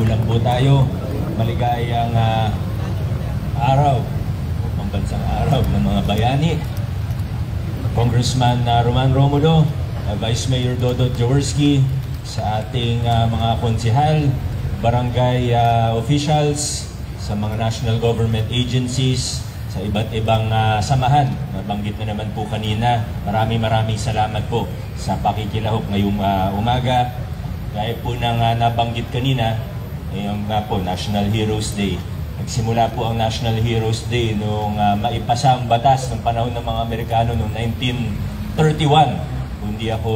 Magulang po tayo. Maligayang araw, pambansang araw ng mga bayani. Congressman Roman Romulo, Vice Mayor Dodot Jaworski, sa ating mga konsihal, barangay officials, sa mga national government agencies, sa iba't ibang samahan. Nabanggit na naman po kanina. Maraming salamat po sa pakikilahok ngayong umaga. Gaya po ng nabanggit kanina, ngayong po National Heroes Day. Nagsimula po ang National Heroes Day noong maipasa ang batas ng panahon ng mga Amerikano noong 1931. Kung hindi ako,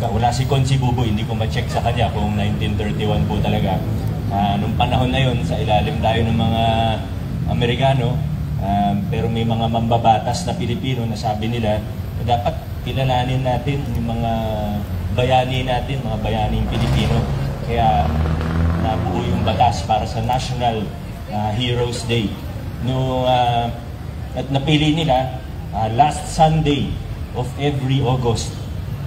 wala si Consi Buboy, hindi ko ma-check sa kanya kung 1931 po talaga. Noong panahon na yon, sa ilalim tayo ng mga Amerikano, pero may mga mambabatas na Pilipino na sabi nila na dapat kilalanin natin yung mga bayani natin, mga bayaning Pilipino. Kaya nabuo yung batas para sa National Heroes Day. At napili nila last Sunday of every August.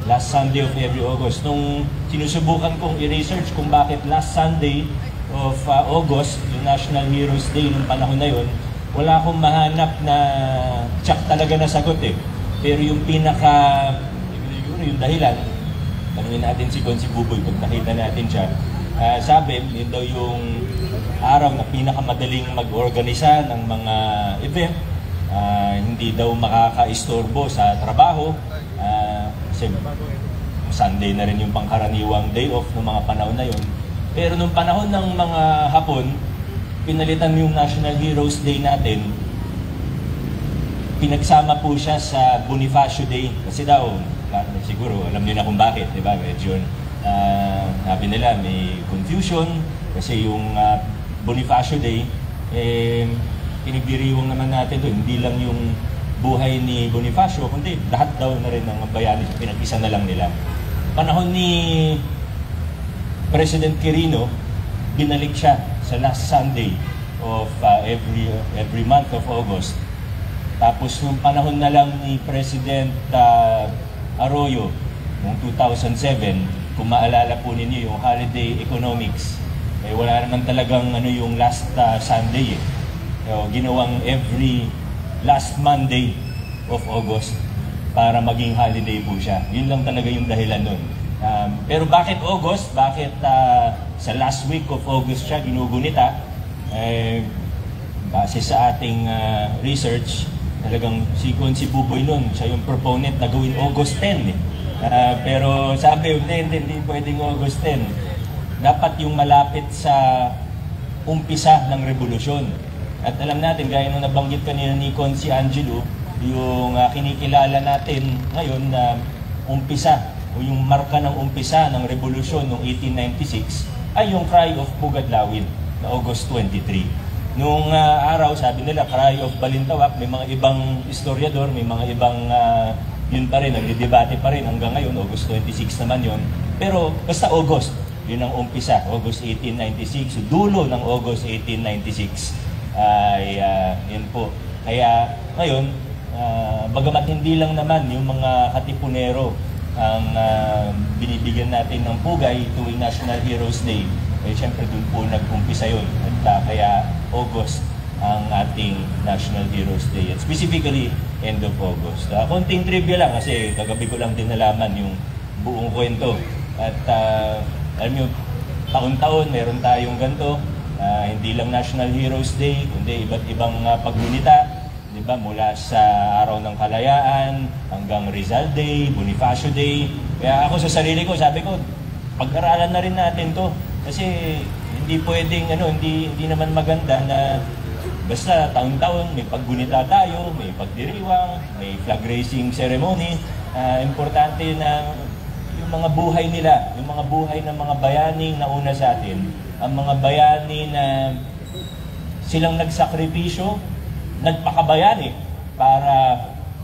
Last Sunday of every August. Nung sinusubukan kong i-research kung bakit last Sunday of August, yung National Heroes Day ng panahon na yun, wala akong mahanap na tsak talaga na sagot eh. Pero yung yung dahilan, tanungin natin si Consi Buboy pag nakita natin siya, sabi, yun daw yung araw na pinakamadaling mag-organisa ng mga event, hindi daw makaka-istorbo sa trabaho, kasi Sunday na rin yung pangkaraniwang day off ng mga panahon na yun. Pero nung panahon ng mga Hapon, pinalitan yung National Heroes Day natin, pinagsama po siya sa Bonifacio Day. Kasi daw, siguro alam niyo na kung bakit, di ba? Medyo sabi nila may confusion kasi yung Bonifacio Day, pinagdiriwang naman natin to, hindi lang yung buhay ni Bonifacio, kundi lahat daw na rin ng bayani, pinag-isa na lang nila. Panahon ni President Quirino, binalik siya sa last Sunday of every month of August. Tapos nung panahon na lang ni President Arroyo, noong 2007, kung maalala po ninyo yung holiday economics, wala naman talagang yung last Sunday eh. So, ginawang every last Monday of August para maging holiday po siya. Yun lang talaga yung dahilan nun. Pero bakit August? Bakit sa last week of August siya ginugunita? Base sa ating research, talagang si Consi Buboy nun, siya yung proponent na gawin August 10 eh. Pero sabi, hindi pwedeng August 10. Dapat yung malapit sa umpisa ng revolusyon. At alam natin, gaya nung nabanggit kanina ni Consi Angelo, yung kinikilala natin ngayon na umpisa o yung marka ng umpisa ng revolusyon noong 1896 ay yung Cry of Pugadlawin na August 23. Noong araw, sabi nila, Cry of Balintawak, may mga ibang historiador, may mga ibang yun pa rin, nagdidebate pa rin hanggang ngayon, August 26 naman yun. Pero basta August, yun ang umpisa, August 1896, dulo ng August 1896 ay yun po. Kaya ngayon, bagamat hindi lang naman yung mga katipunero ang binibigyan natin ng pugay tuwing National Heroes Day, siyempre doon po nag-umpisa yun. At kaya August ang ating National Heroes Day. At specifically, end of August. Konting trivia lang kasi kagabi ko lang din nalaman yung buong kwento. At alam nyo, taon-taon meron tayong ganito. Hindi lang National Heroes Day, kundi iba't ibang paggunita. Diba? Mula sa Araw ng Kalayaan hanggang Rizal Day, Bonifacio Day. Kaya ako sa sarili ko, sabi ko, pag-aralan na rin natin to. Kasi hindi pwedeng, hindi naman maganda na basta taon-taon may paggunita tayo, may pagdiriwang, may flag raising ceremony. Importante na yung mga buhay nila, yung mga buhay ng mga bayaning nauna sa atin, ang mga bayani na silang nagsakripisyo, nagpakabayani para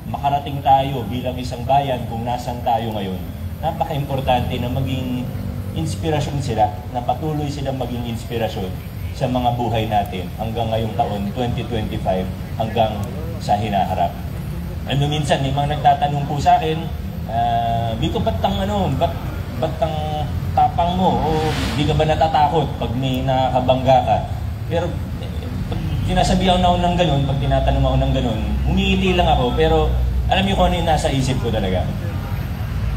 makarating tayo bilang isang bayan kung nasan tayo ngayon. Napaka-importante na maging inspirasyon sila, na patuloy silang maging inspirasyon sa mga buhay natin hanggang ngayong taon, 2025, hanggang sa hinaharap. Minsan, may mga nagtatanong po sa akin, Biko, ba't ang top tapang mo, o hindi ka ba natatakot pag may nakakabangga ka. Pero pag sinasabihan ako ng ganun, pag tinatanong ako ng ganun, humihiti lang ako, pero alam niyo kung ano yung nasa isip ko talaga.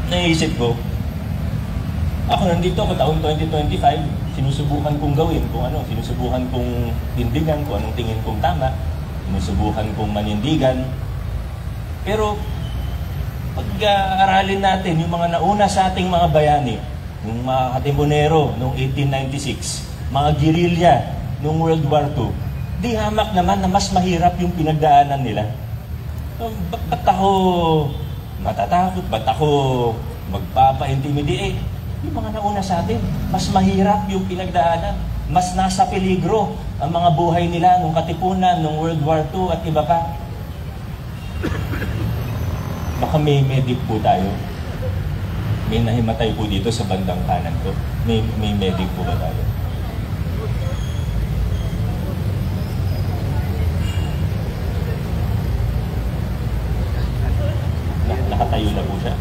Naisip ko, ako nandito ako taong 2025, sinusubukan kong gawin kung ano, sinusubukan kong tindigan kung anong tingin kong tama, sinusubukan kong manindigan. Pero pag-aralin natin yung mga nauna sa ating mga bayani, yung mga katimonero noong 1896, mga gerilya noong World War II, di hamak naman na mas mahirap yung pinagdaanan nila. Ba't ako matatakot? Ba't ako magpapa-intimidate? Yung mga nauna sa atin, mas mahirap yung pinagdaanan. Mas nasa peligro ang mga buhay nila nung katipunan, nung World War II at iba pa. Baka may medic po tayo. May nahimatay po dito sa bandang kanan ko. May medic po ba tayo? Nakatayo na po siya.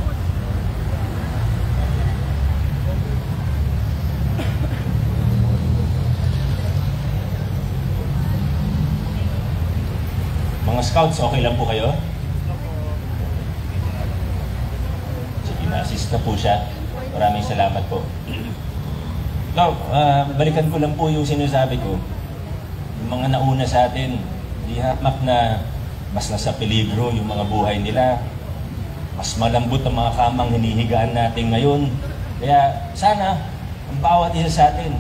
Mga scouts, okay lang po kayo? Na-assist na po siya. Maraming salamat po. Now, balikan ko lang po yung sinasabi ko. Yung mga nauna sa atin, di hamak na mas nasa peligro yung mga buhay nila. Mas malambot ang mga kamang hinihigaan natin ngayon. Kaya sana, ang bawat isa sa atin,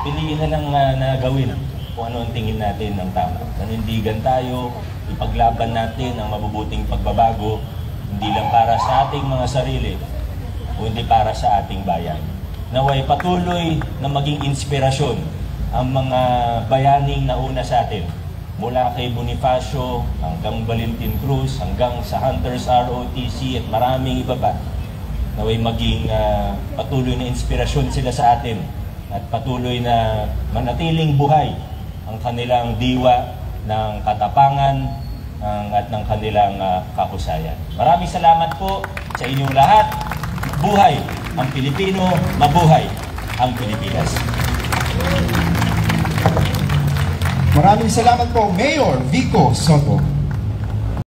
piliin na lang na gawin kung ano ang tingin natin ng tama. Nanindigan tayo, ipaglaban natin ang mabubuting pagbabago, hindi lang para sa ating mga sarili, kundi para sa ating bayan. Naway patuloy na maging inspirasyon ang mga bayaning nauna sa atin, mula kay Bonifacio hanggang Valentin Cruz, hanggang sa Hunters ROTC at maraming iba pa. Naway maging patuloy na inspirasyon sila sa atin at patuloy na manatiling buhay ang kanilang diwa ng katapangan at ng kanilang kahusayan. Maraming salamat po sa inyong lahat. Buhay ang Pilipino, mabuhay ang Pilipinas. Maraming salamat po, Mayor Vico Soto.